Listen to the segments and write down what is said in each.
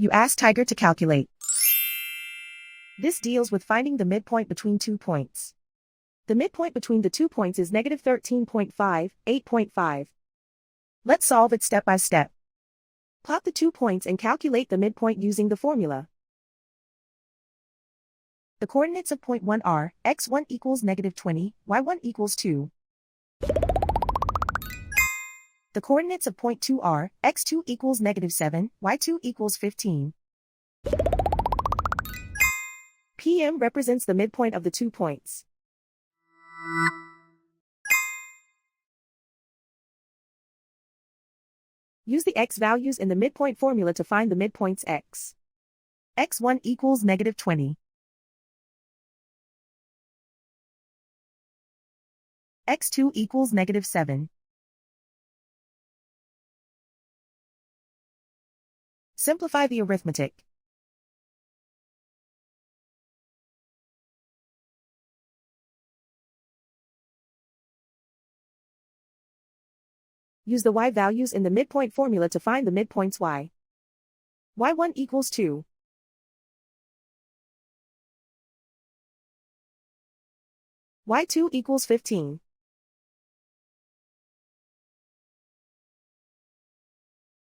You ask Tiger to calculate. This deals with finding the midpoint between 2 points. The midpoint between the 2 points is negative 13.5, 8.5. Let's solve it step by step. Plot the 2 points and calculate the midpoint using the formula. The coordinates of point 1 are, x1 equals negative 20, y1 equals 2. The coordinates of point 2 are, x2 equals negative 7, y2 equals 15. PM represents the midpoint of the 2 points. Use the x values in the midpoint formula to find the midpoints x. x1 equals negative 20. x2 equals negative 7. Simplify the arithmetic. Use the y values in the midpoint formula to find the midpoints y. y1 equals 2. y2 equals 15.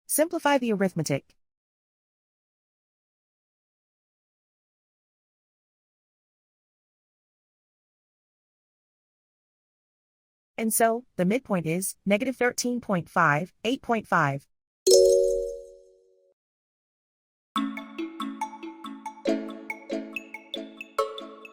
Simplify the arithmetic. And so, the midpoint is negative 13.5, 8.5.